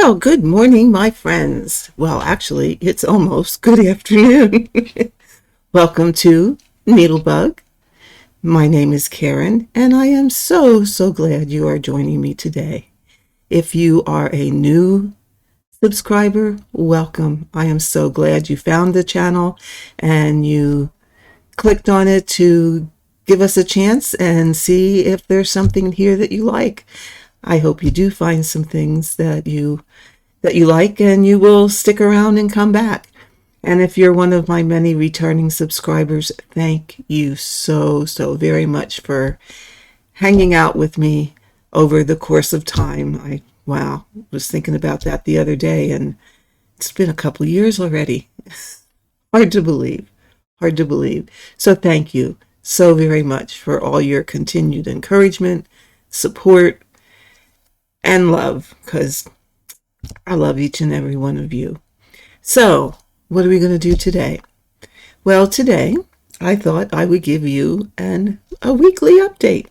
Well, good morning, my friends. Well, actually, it's almost good afternoon. Welcome to NeedleBugg. My name is Karen, and I am so glad you are joining me today. If you are a new subscriber, welcome. I am so glad you found the channel and you clicked on it to give us a chance and see if there's something here that you like. I hope you do find some things that you like and you will stick around and come back. And if you're one of my many returning subscribers, thank you so very much for hanging out with me over the course of time. I was thinking about that the other day, and it's been a couple years already. Hard to believe. So thank you so very much for all your continued encouragement, support, and love, because I love each and every one of you. So, what are we going to do today? Well, today I thought I would give you a weekly update.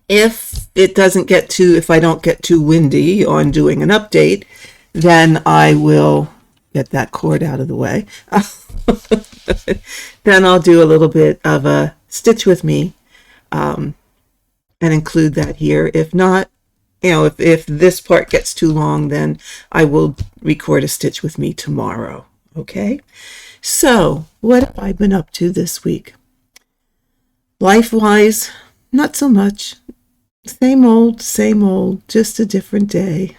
If I don't get too windy on doing an update, then I will get that cord out of the way. Then I'll do a little bit of a stitch with me and include that here. If not, if this part gets too long, then I will record a stitch with me tomorrow. Okay? So, what have I been up to this week? Life-wise, not so much. Same old, just a different day.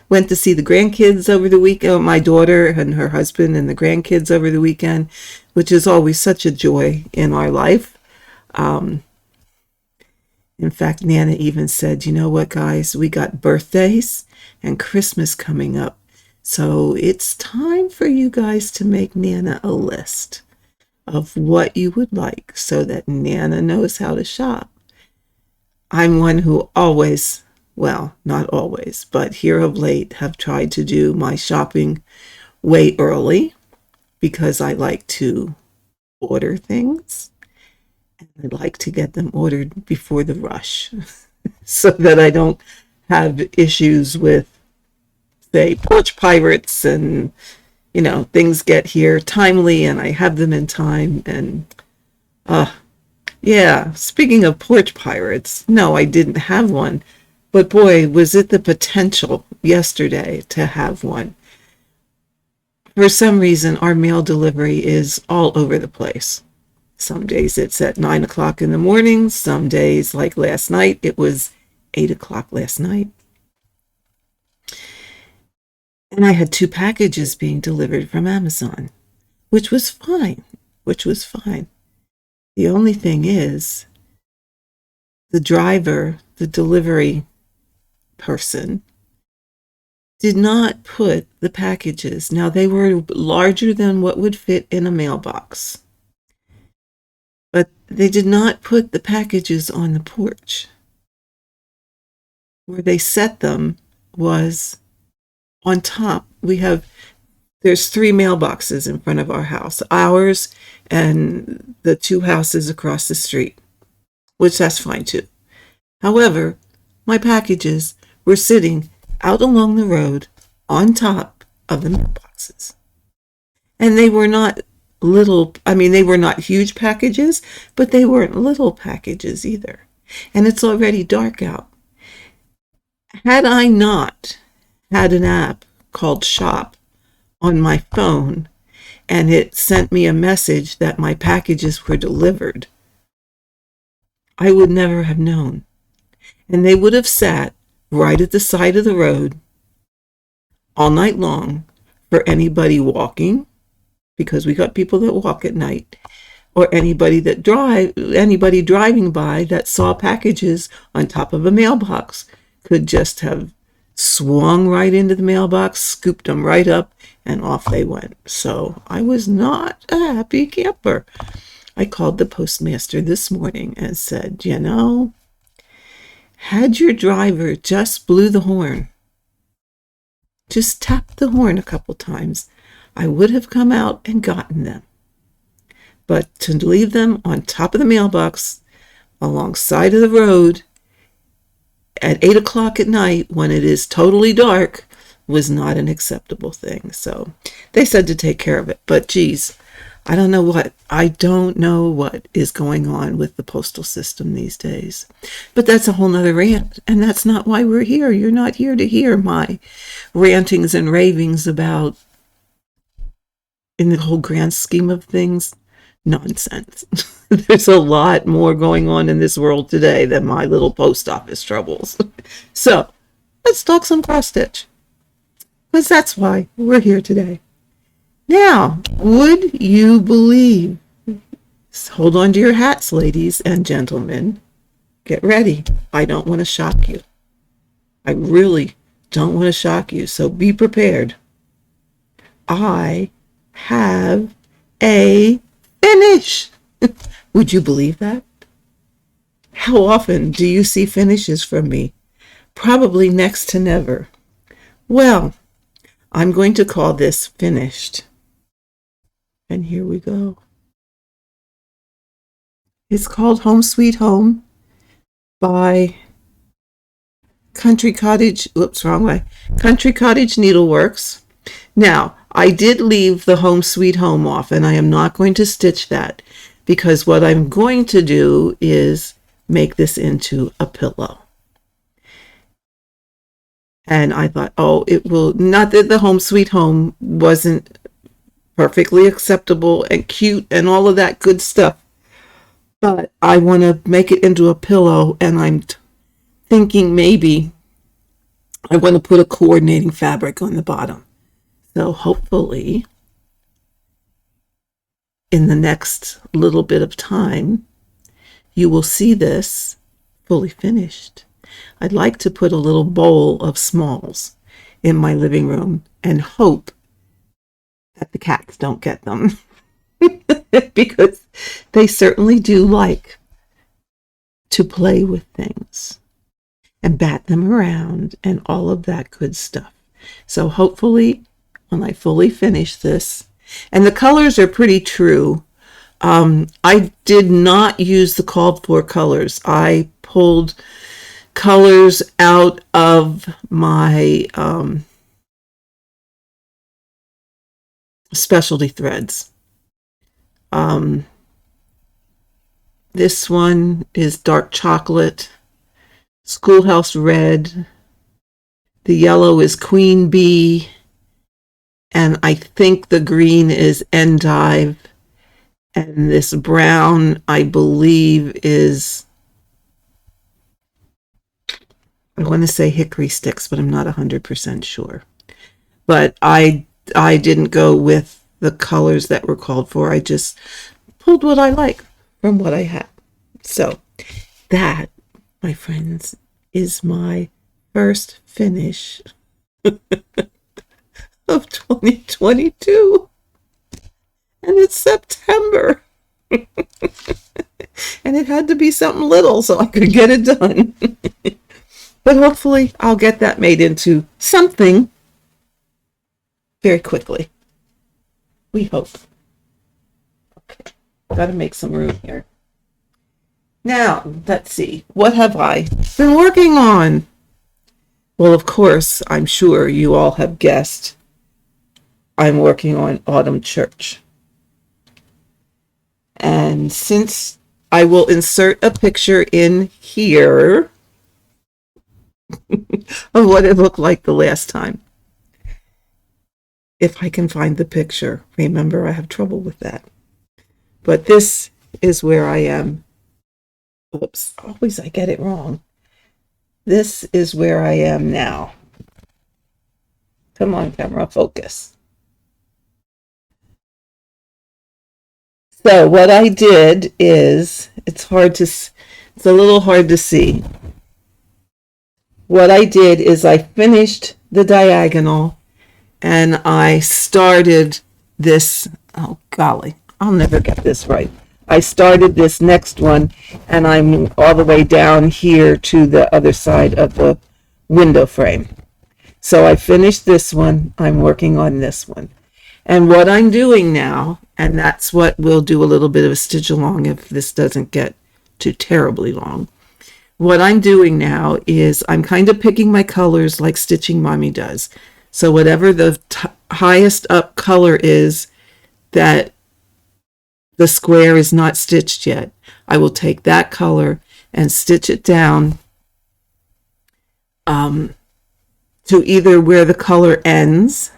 Went to see the grandkids over the weekend, my daughter and her husband and the grandkids over the weekend, which is always such a joy in our life. In fact, Nana even said, you know what, guys, we got birthdays and Christmas coming up. So it's time for you guys to make Nana a list of what you would like so that Nana knows how to shop. I'm one who always, well, not always, but here of late have tried to do my shopping way early because I like to order things. I like to get them ordered before the rush so that I don't have issues with, say, porch pirates and, things get here timely and I have them in time. And, speaking of porch pirates, no, I didn't have one. But boy, was it the potential yesterday to have one. For some reason, our mail delivery is all over the place. Some days it's at 9 o'clock in the morning. Some days, like last night, it was 8 o'clock last night. And I had 2 packages being delivered from Amazon, which was fine. The only thing is, the driver, the delivery person, did not put the packages. Now, they were larger than what would fit in a mailbox. But they did not put the packages on the porch. Where they set them was on top. There's 3 mailboxes in front of our house, ours and the 2 houses across the street, which that's fine too. However, my packages were sitting out along the road on top of the mailboxes. And they were not they were not huge packages, but they weren't little packages either. And it's already dark out. Had I not had an app called Shop on my phone and it sent me a message that my packages were delivered, I would never have known. And they would have sat right at the side of the road all night long for anybody walking, because we got people that walk at night, or anybody driving by that saw packages on top of a mailbox could just have swung right into the mailbox, scooped them right up, and off they went. So I was not a happy camper. I called the postmaster this morning and said, had your driver just blew the horn, just tapped the horn a couple times, I would have come out and gotten them. But to leave them on top of the mailbox alongside of the road at 8 o'clock at night, when it is totally dark, was not an acceptable thing. So they said to take care of it. But geez, I don't know what is going on with the postal system these days. But that's a whole nother rant, and that's not why we're here. You're not here to hear my rantings and ravings about, in the whole grand scheme of things, nonsense. There's a lot more going on in this world today than my little post office troubles. So let's talk some cross stitch, because that's why we're here today. Now, would you believe, hold on to your hats, ladies and gentlemen, get ready. I don't want to shock you. I really don't want to shock you, so be prepared. I have a finish. Would you believe that? How often do you see finishes from me? Probably next to never. Well, I'm going to call this finished. And here we go. It's called Home Sweet Home by Country Cottage Needleworks. Now, I did leave the Home Sweet Home off, and I am not going to stitch that, because what I'm going to do is make this into a pillow. And I thought, oh, it will, not that the Home Sweet Home wasn't perfectly acceptable and cute and all of that good stuff, but I want to make it into a pillow, and I'm thinking maybe I want to put a coordinating fabric on the bottom. So hopefully in the next little bit of time, you will see this fully finished. I'd like to put a little bowl of smalls in my living room and hope that the cats don't get them. Because they certainly do like to play with things and bat them around and all of that good stuff. So hopefully when I fully finish this, and the colors are pretty true. I did not use the called for colors. I pulled colors out of my specialty threads. This one is dark chocolate, schoolhouse red. The yellow is queen bee, and I think the green is endive, and this brown I believe is, I want to say hickory sticks, but I'm not 100% sure. But I didn't go with the colors that were called for. I just pulled what I like from what I had. So that, my friends, is my first finish of 2022. And it's September. And it had to be something little so I could get it done. But hopefully I'll get that made into something very quickly. We hope. Okay, gotta make some room here. Now, let's see. What have I been working on? Well, of course, I'm sure you all have guessed. I'm working on Autumn Church. And since I will insert a picture in here of what it looked like the last time, if I can find the picture. Remember, I have trouble with that. But this is where I am. Oops, always I get it wrong. This is where I am now. Come on, camera, focus. So what I did is, it's a little hard to see. What I did is I finished the diagonal and I started this, oh golly, I'll never get this right. I started this next one and I'm all the way down here to the other side of the window frame. So I finished this one, I'm working on this one. And what I'm doing now, and that's what we'll do a little bit of a stitch along if this doesn't get too terribly long. what I'm doing now is I'm kind of picking my colors like Stitching Mommy does. So whatever the highest up color is that the square is not stitched yet, I will take that color and stitch it down to either where the color ends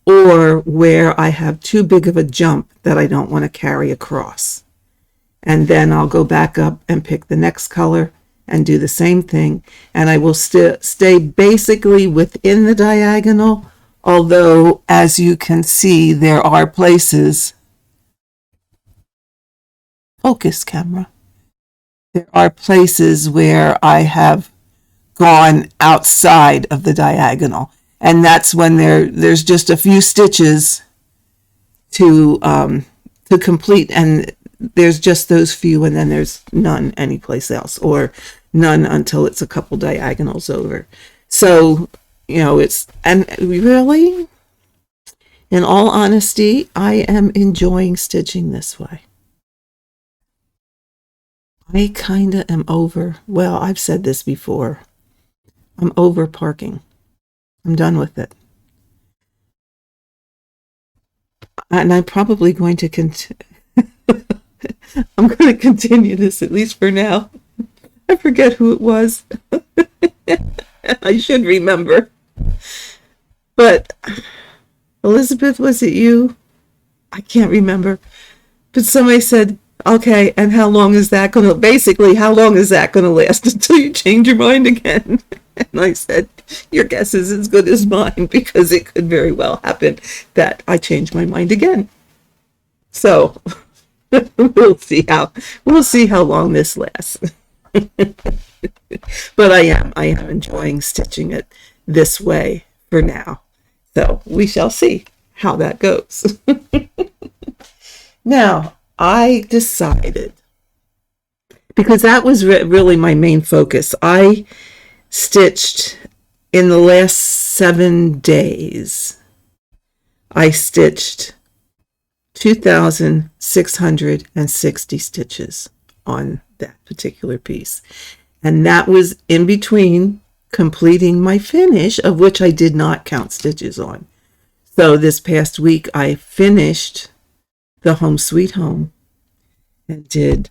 or where I have too big of a jump that I don't want to carry across. And then I'll go back up and pick the next color and do the same thing. And I will stay basically within the diagonal, although as you can see, there are places, focus camera, there are places where I have gone outside of the diagonal. And that's when there's just a few stitches to complete, and there's just those few, and then there's none anyplace else, or none until it's a couple diagonals over. So, and really, in all honesty, I am enjoying stitching this way. I kind of am over, well, I've said this before, I'm over parking. I'm done with it. And I'm probably going to I'm going to continue this, at least for now. I forget who it was. I should remember. But Elizabeth, was it you? I can't remember. But somebody said, okay, and how long is that going to last until you change your mind again? And I said, your guess is as good as mine, because it could very well happen that I change my mind again. So we'll see how long this lasts. But I am enjoying stitching it this way for now. So we shall see how that goes. Now, I decided, because that was really my main focus. I stitched in the last 7 days. I stitched 2,660 stitches on that particular piece. And that was in between completing my finish, of which I did not count stitches on. So this past week, I finished the Home Sweet Home and did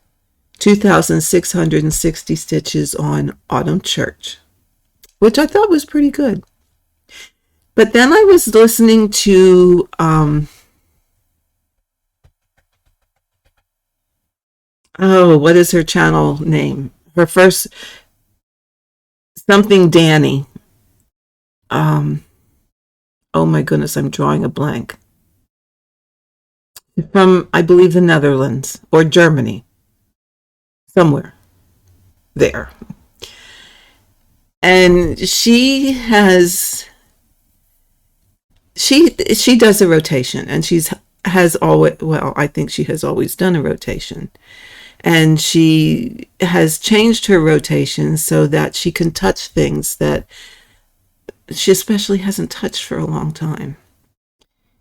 2,660 stitches on Autumn Church, which I thought was pretty good. But then I was listening to what is her channel name? Her first, something Danny. Oh my goodness, I'm drawing a blank. From, I believe, the Netherlands or Germany. Somewhere there. And she does a rotation, and has always, well, I think she has always done a rotation. And she has changed her rotation so that she can touch things that she especially hasn't touched for a long time.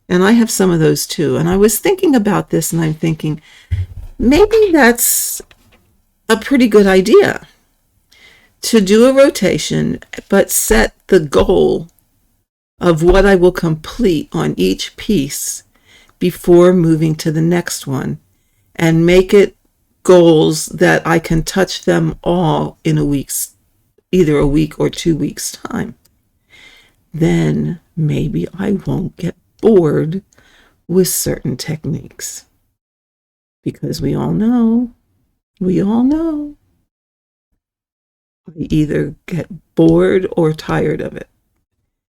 And I have some of those too. And I was thinking about this, and I'm thinking, maybe that's a pretty good idea to do a rotation, but set the goal of what I will complete on each piece before moving to the next one, and make it goals that I can touch them all in either a week or 2 weeks time. Then maybe I won't get bored with certain techniques, because we all know, I either get bored or tired of it.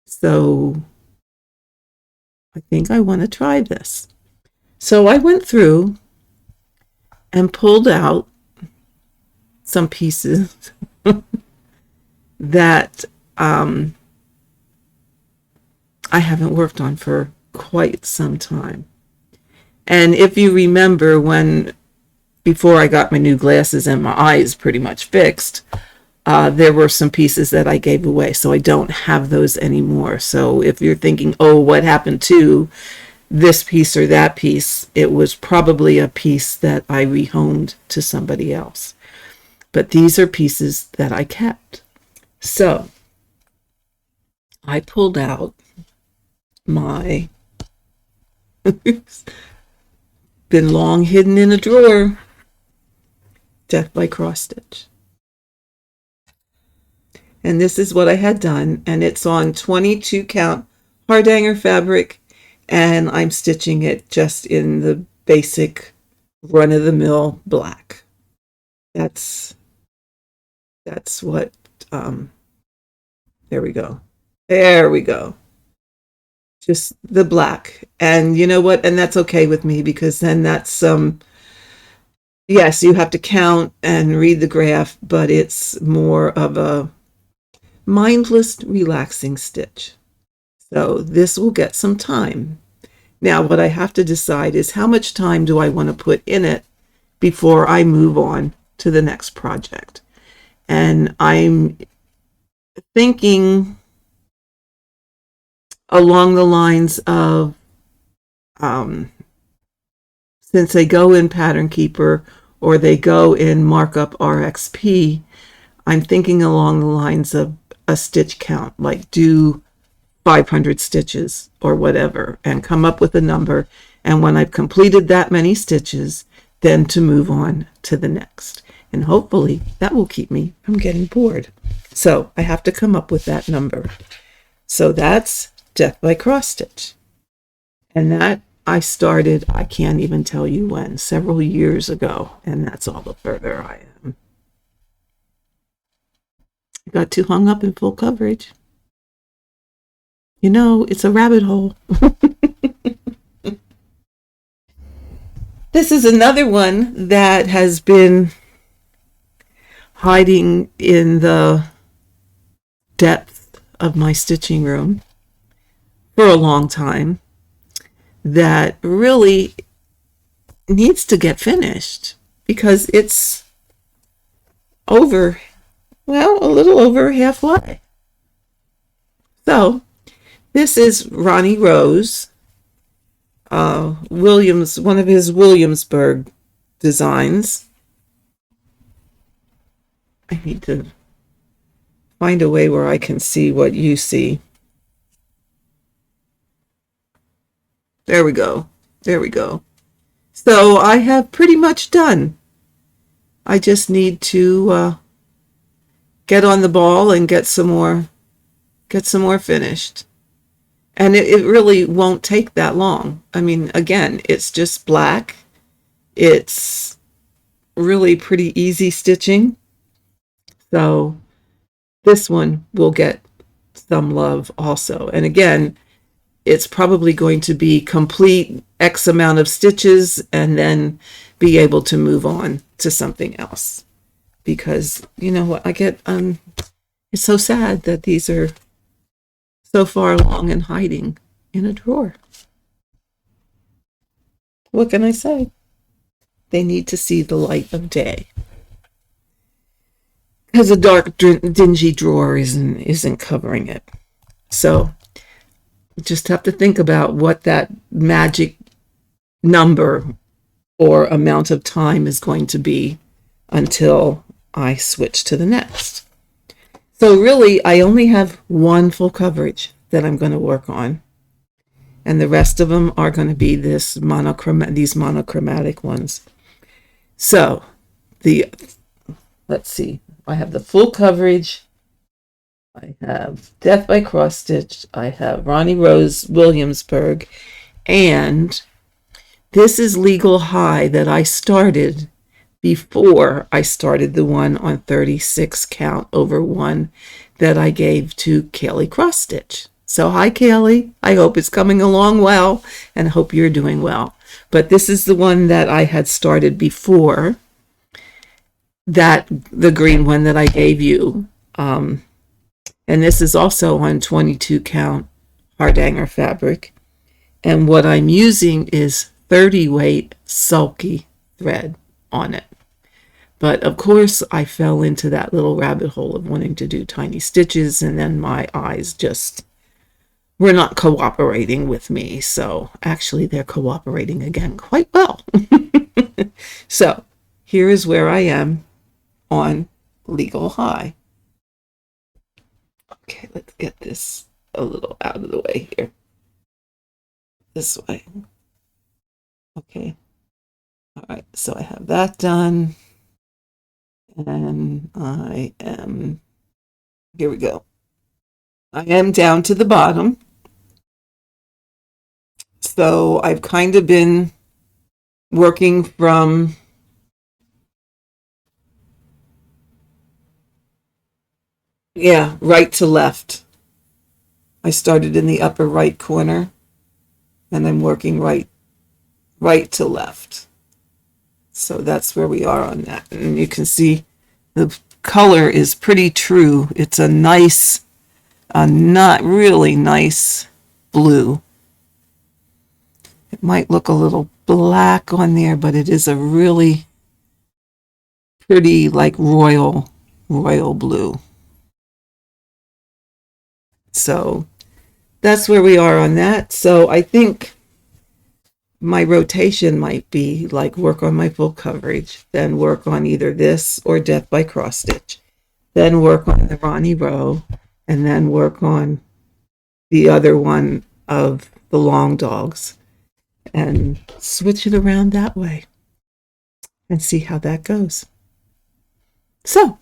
So I think I want to try this. So I went through and pulled out some pieces that I haven't worked on for quite some time. And if you remember, before I got my new glasses and my eyes pretty much fixed, there were some pieces that I gave away, so I don't have those anymore. So if you're thinking, oh, what happened to this piece or that piece, it was probably a piece that I rehomed to somebody else. but these are pieces that I kept. So I pulled out my, been long hidden in a drawer, Death by Cross Stitch. And this is what I had done, and it's on 22 count Hardanger fabric, and I'm stitching it just in the basic run-of-the-mill black. That's what, there we go. There we go. Just the black. And you know what? And that's okay with me, because then that's, yes, you have to count and read the graph, but it's more of a mindless, relaxing stitch. So this will get some time. Now, what I have to decide is how much time do I want to put in it before I move on to the next project. And I'm thinking along the lines of, since they go in Pattern Keeper or they go in Markup RXP, I'm thinking along the lines of a stitch count, like do 500 stitches or whatever, and come up with a number. And when I've completed that many stitches, then to move on to the next. And hopefully that will keep me from getting bored. So I have to come up with that number. So that's Death by Cross Stitch. And that I started, I can't even tell you when, several years ago. And that's all the further I am. I got too hung up in full coverage. You know, it's a rabbit hole. This is another one that has been hiding in the depth of my stitching room for a long time, that really needs to get finished, because it's over, well, a little over halfway. So this is Ronnie Rose, Williams, one of his Williamsburg designs. I need to find a way where I can see what you see. There we go. There we go. So I have pretty much done. I just need to get on the ball and get some more finished. And it really won't take that long. I mean, again, it's just black. It's really pretty easy stitching. So this one will get some love also. And again, it's probably going to be complete X amount of stitches and then be able to move on to something else. Because, you know what, I get, it's so sad that these are so far along and hiding in a drawer. What can I say? They need to see the light of day. Because a dark, dingy drawer isn't covering it. So just have to think about what that magic number or amount of time is going to be until I switch to the next. So really, I only have one full coverage that I'm going to work on. And the rest of them are going to be these monochromatic ones. So let's see. I have the full coverage. I have Death by Cross Stitch. I have Ronnie Rose Williamsburg. And this is Legal High that I started before I started the one on 36 count over 1 that I gave to Kaylee Cross Stitch. So hi, Kaylee. I hope it's coming along well, and I hope you're doing well. But this is the one that I had started before that, the green one that I gave you. And this is also on 22 count Hardanger fabric. And what I'm using is 30 weight sulky thread on it. But of course, I fell into that little rabbit hole of wanting to do tiny stitches, and then my eyes just were not cooperating with me. So actually, they're cooperating again quite well. So here is where I am. on Legal High. Okay, let's get this a little out of the way here. This way. Okay. All right, so I have that done. And here we go. I am down to the bottom. So I've kind of been working from right to left. I started in the upper right corner and I'm working right to left. So that's where we are on that. And you can see the color is pretty true. It's a not really nice blue. It might look a little black on there, but it is a really pretty, like royal blue. So that's where we are on that. So I think my rotation might be like work on my full coverage, then work on either this or Death by Cross Stitch, then work on the Ronnie row, and then work on the other one of the long dogs and switch it around that way and see how that goes. So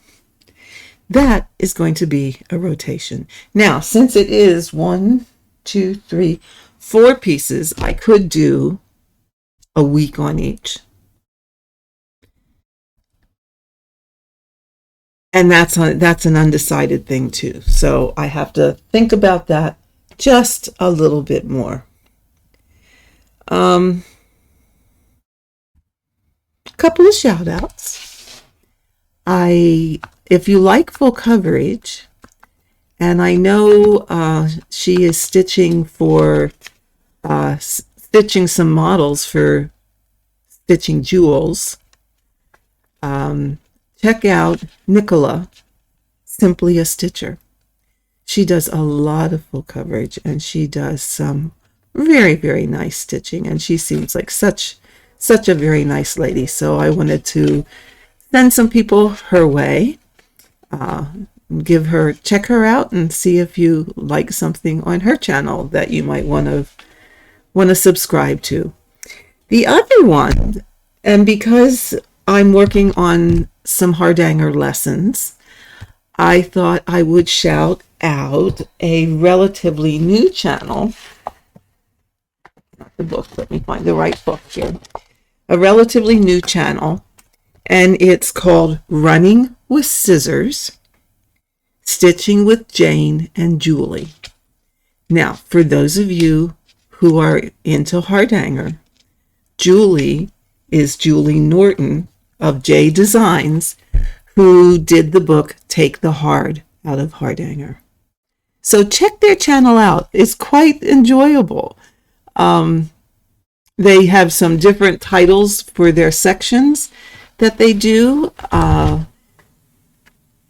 that is going to be a rotation. Now, since it is 1, 2, 3, 4 pieces, I could do a week on each. And that's an undecided thing too. So I have to think about that just a little bit more. A couple of shout outs. If you like full coverage, and I know she is stitching some models for Stitching Jewels, check out Nicola, Simply a Stitcher. She does a lot of full coverage and she does some very, very nice stitching, and she seems like such a very nice lady. So I wanted to send some people her way, check her out and see if you like something on her channel that you might want to subscribe to. The other one, and because I'm working on some Hardanger lessons, I thought I would shout out a relatively new channel. Not the book, let me find the right book here. A relatively new channel, and it's called Running with Scissors, Stitching with Jane and Julie. Now, for those of you who are into Hardanger, Julie is Julie Norton of J Designs, who did the book Take the Hard Out of Hardanger. So check their channel out. It's quite enjoyable. They have some different titles for their sections that they do.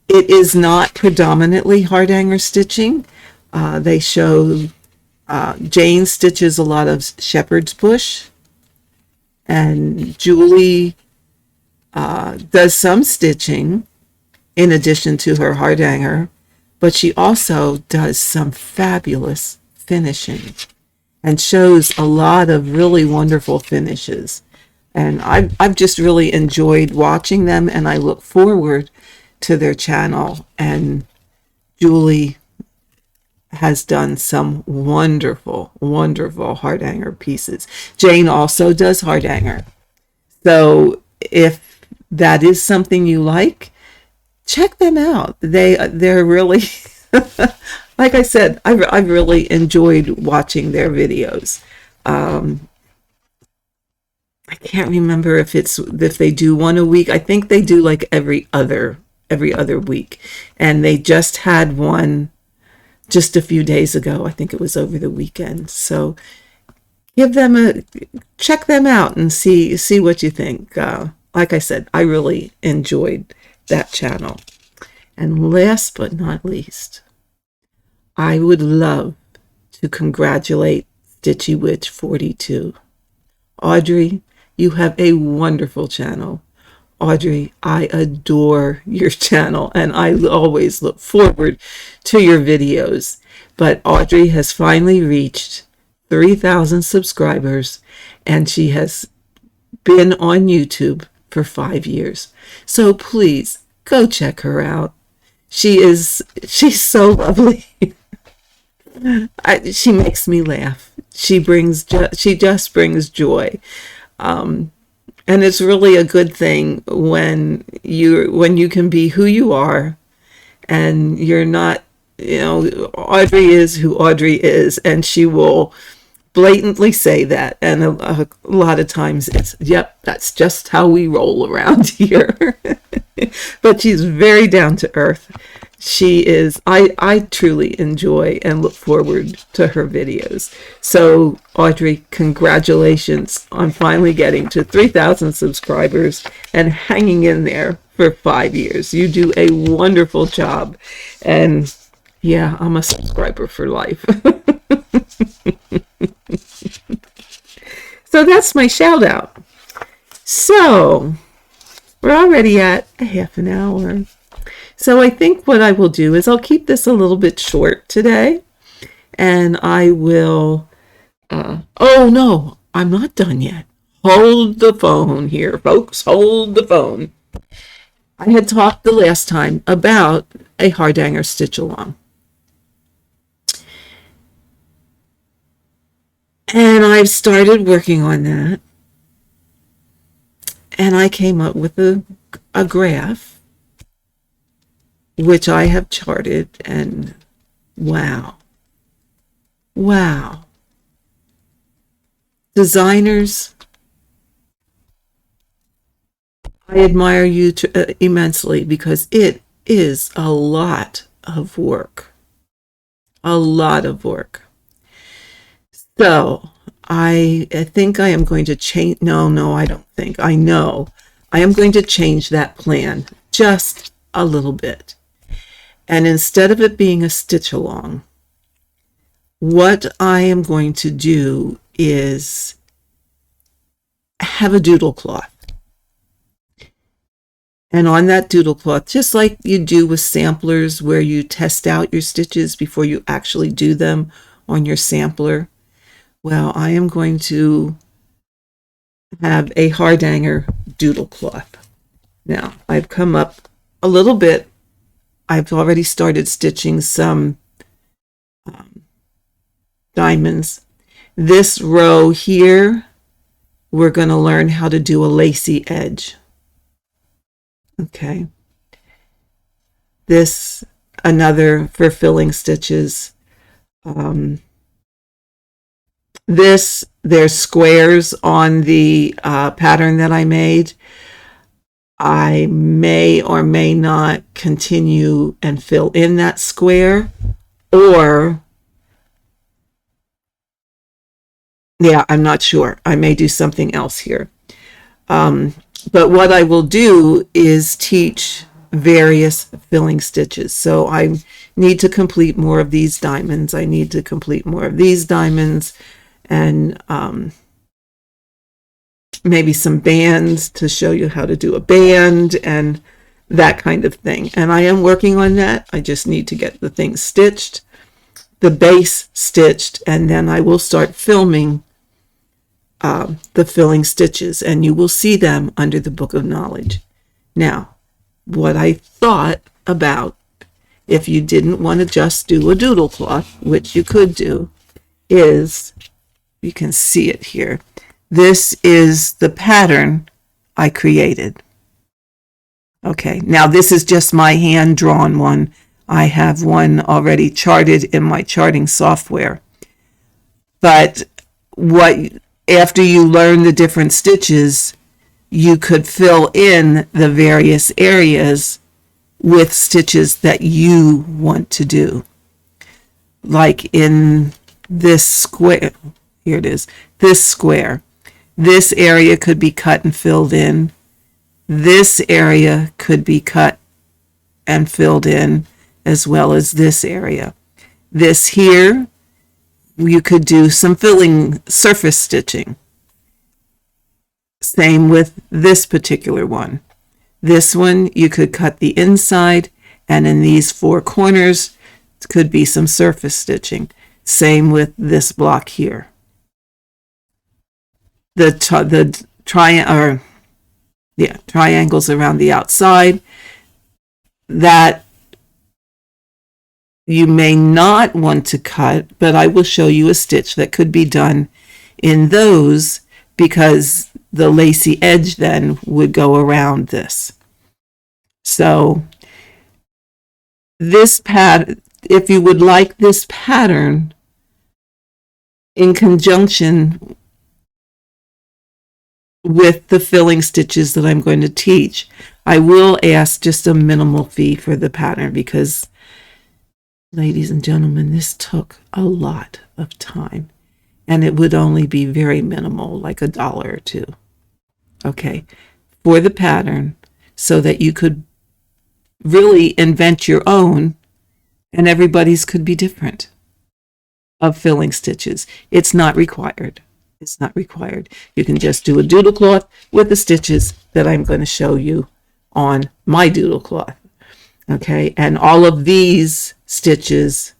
It is not predominantly Hardanger stitching. They show Jane stitches a lot of shepherd's bush, and Julie does some stitching in addition to her Hardanger, but she also does some fabulous finishing and shows a lot of really wonderful finishes. And I've just really enjoyed watching them, and I look forward to their channel. And Julie has done some wonderful Hardanger pieces. Jane also does Hardanger. So if that is something you like, check them out. They're really like I said, I've really enjoyed watching their videos. I can't remember if they do one a week. I think they do like every other week, and they just had one just a few days ago. I think it was over the weekend. So check them out and see what you think. Like I said, I really enjoyed that channel. And last but not least, I would love to congratulate Stitchy Witch 42. Audrey, you have a wonderful channel. Audrey, I adore your channel and I always look forward to your videos. But Audrey has finally reached 3,000 subscribers and she has been on YouTube for 5 years. So please go check her out. She's so lovely. She makes me laugh. She just brings joy. And it's really a good thing when you can be who you are and you're not, Audrey is who Audrey is, and she will blatantly say that. And a lot of times it's, yep, that's just how we roll around here. But she's very down to earth. She is, I truly enjoy and look forward to her videos. So Audrey, congratulations on finally getting to 3,000 subscribers and hanging in there for 5 years. You do a wonderful job. And yeah, I'm a subscriber for life. So that's my shout out. So we're already at a half an hour. So I think what I will do is I'll keep this a little bit short today. And I will, oh no, I'm not done yet. Hold the phone here, folks. Hold the phone. I had talked the last time about a Hardanger stitch along. And I've started working on that. And I came up with a graph, which I have charted, and wow. Designers, I admire you immensely because it is a lot of work. A lot of work. So I think I am going to change. No, I don't think. I know. I am going to change that plan just a little bit. And instead of it being a stitch along, what I am going to do is have a doodle cloth. And on that doodle cloth, just like you do with samplers where you test out your stitches before you actually do them on your sampler, well, I am going to have a Hardanger doodle cloth. Now, I've come up a little bit. I've already started stitching some diamonds. This row here, we're going to learn how to do a lacy edge. Okay. This, another for filling stitches. There's squares on the pattern that I made. I may or may not continue and fill in that square, or yeah, I'm not sure. I may do something else here. But what I will do is teach various filling stitches. So I need to complete more of these diamonds. I need to complete more of these diamonds, and maybe some bands to show you how to do a band and that kind of thing. And I am working on that. I just need to get the thing stitched, the base stitched, and then I will start filming the filling stitches, and you will see them under the Book of Knowledge. Now, what I thought about, if you didn't want to just do a doodle cloth, which you could do, is, you can see it here. This is the pattern I created. Okay, now this is just my hand-drawn one. I have one already charted in my charting software. But after you learn the different stitches, you could fill in the various areas with stitches that you want to do. Like in this square, here it is, this square. This area could be cut and filled in. This area could be cut and filled in, as well as this area. This here, you could do some filling surface stitching. Same with this particular one. This one, you could cut the inside, and in these 4 corners could be some surface stitching. Same with this block here. The triangles around the outside, that you may not want to cut, but I will show you a stitch that could be done in those, because the lacy edge then would go around this. So this pattern, if you would like this pattern in conjunction with the filling stitches that I'm going to teach, I will ask just a minimal fee for the pattern, because, ladies and gentlemen, this took a lot of time, and it would only be very minimal, like $1 or $2. Okay, for the pattern, so that you could really invent your own, and everybody's could be different, of filling stitches. It's not required. It's not required. You can just do a doodle cloth with the stitches that I'm going to show you on my doodle cloth. Okay, and all of these stitches,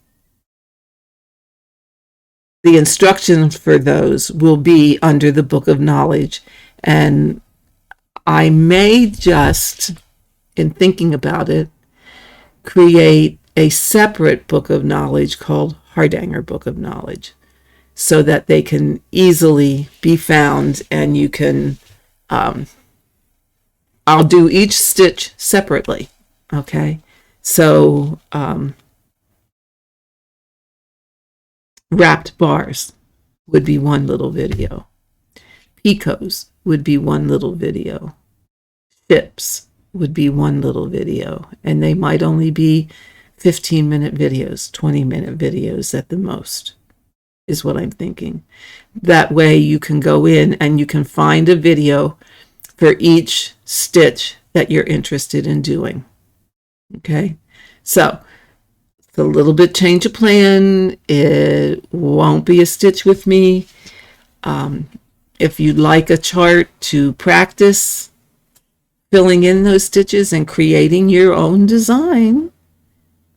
the instructions for those will be under the Book of Knowledge. And I may just, in thinking about it, create a separate Book of Knowledge called Hardanger Book of Knowledge, so that they can easily be found, and you can, I'll do each stitch separately. Okay, so wrapped bars would be one little video. Picots would be one little video. Ships would be one little video, and they might only be 15-minute videos, 20-minute videos at the most, is what I'm thinking. That way you can go in and you can find a video for each stitch that you're interested in doing. Okay, so it's a little bit change of plan. It won't be a stitch with me. If you'd like a chart to practice filling in those stitches and creating your own design,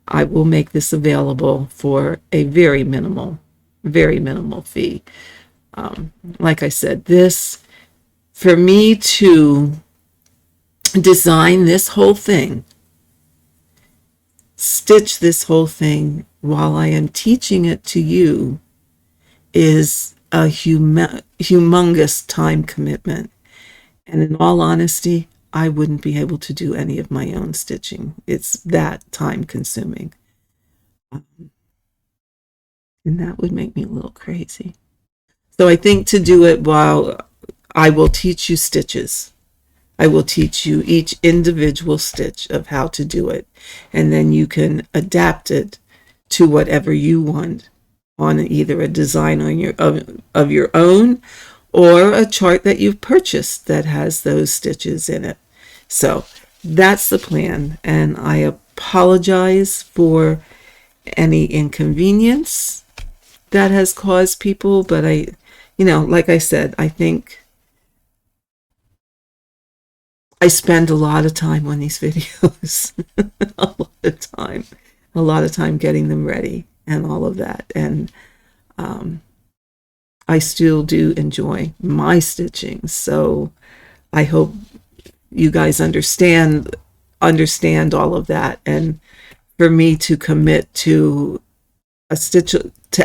I will make this available for a very minimal fee. Like I said, this, for me to design this whole thing, stitch this whole thing while I am teaching it to you, is a humongous time commitment. And in all honesty, I wouldn't be able to do any of my own stitching. It's that time consuming. And that would make me a little crazy. So I think to do it, while I will teach you stitches, I will teach you each individual stitch of how to do it. And then you can adapt it to whatever you want, on either a design on of your own, or a chart that you've purchased that has those stitches in it. So that's the plan, and I apologize for any inconvenience that has caused people, but like I said, I think I spend a lot of time on these videos, a lot of time getting them ready and all of that. And I still do enjoy my stitching. So I hope you guys understand all of that. And for me to commit to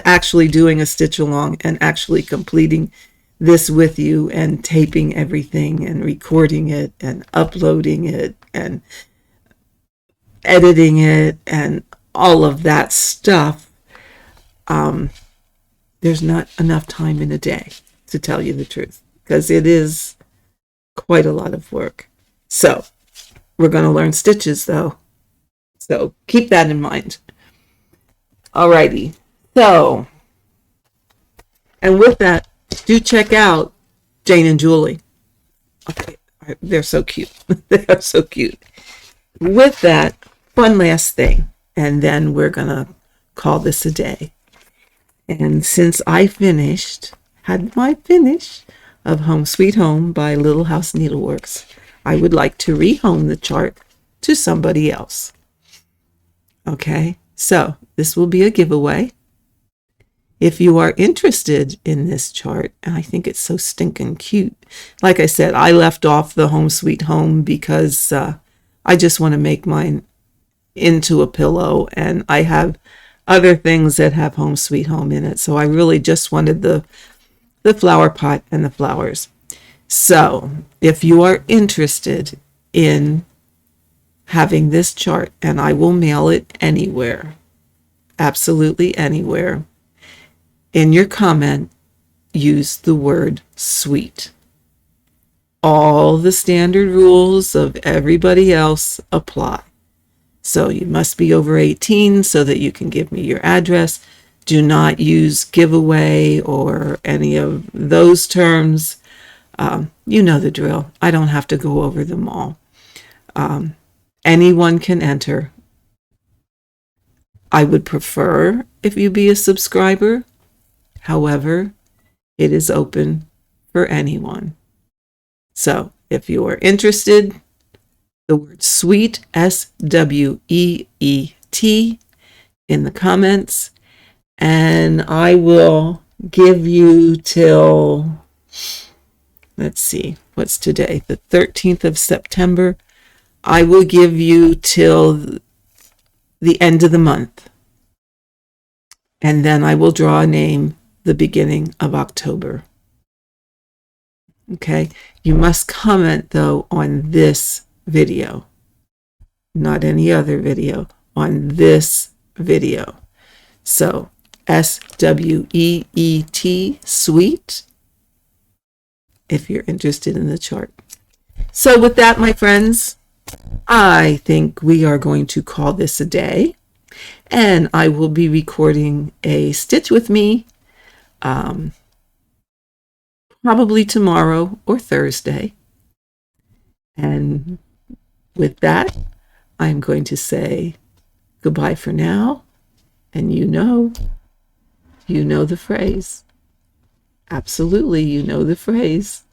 actually doing a stitch along and actually completing this with you, and taping everything and recording it and uploading it and editing it and all of that stuff, there's not enough time in a day, to tell you the truth, because it is quite a lot of work. So we're going to learn stitches though, so keep that in mind. Alrighty, so, and with that, do check out Jane and Julie. Okay, they're so cute. They are so cute. With that, one last thing, and then we're gonna call this a day. And since I had my finish of Home Sweet Home by Little House Needleworks, I would like to rehome the chart to somebody else. Okay, so this will be a giveaway. If you are interested in this chart, and I think it's so stinking cute. Like I said, I left off the Home Sweet Home because I just want to make mine into a pillow, and I have other things that have Home Sweet Home in it. So I really just wanted the flower pot and the flowers. So if you are interested in having this chart, and I will mail it anywhere, absolutely anywhere, in your comment, use the word sweet. All the standard rules of everybody else apply. So you must be over 18 so that you can give me your address. Do not use giveaway or any of those terms. You know the drill. I don't have to go over them all. Anyone can enter. I would prefer if you be a subscriber. However, it is open for anyone. So if you are interested, the word sweet, SWEET, in the comments, and I will give you till, let's see, what's today? The 13th of September. I will give you till the end of the month. And then I will draw a name the beginning of October. Okay, you must comment though on this video, not any other video, on this video. So SWEET, sweet, if you're interested in the chart. So with that, my friends, I think we are going to call this a day, and I will be recording a Stitch with Me probably tomorrow or Thursday. And with that, I'm going to say goodbye for now. And you know the phrase. Absolutely, you know the phrase.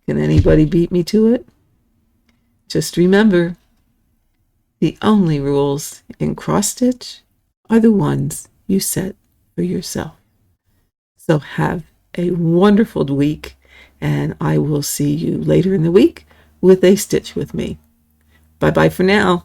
Can anybody beat me to it? Just remember, the only rules in cross stitch are the ones you set for yourself. So have a wonderful week, and I will see you later in the week with a Stitch with Me. Bye-bye for now.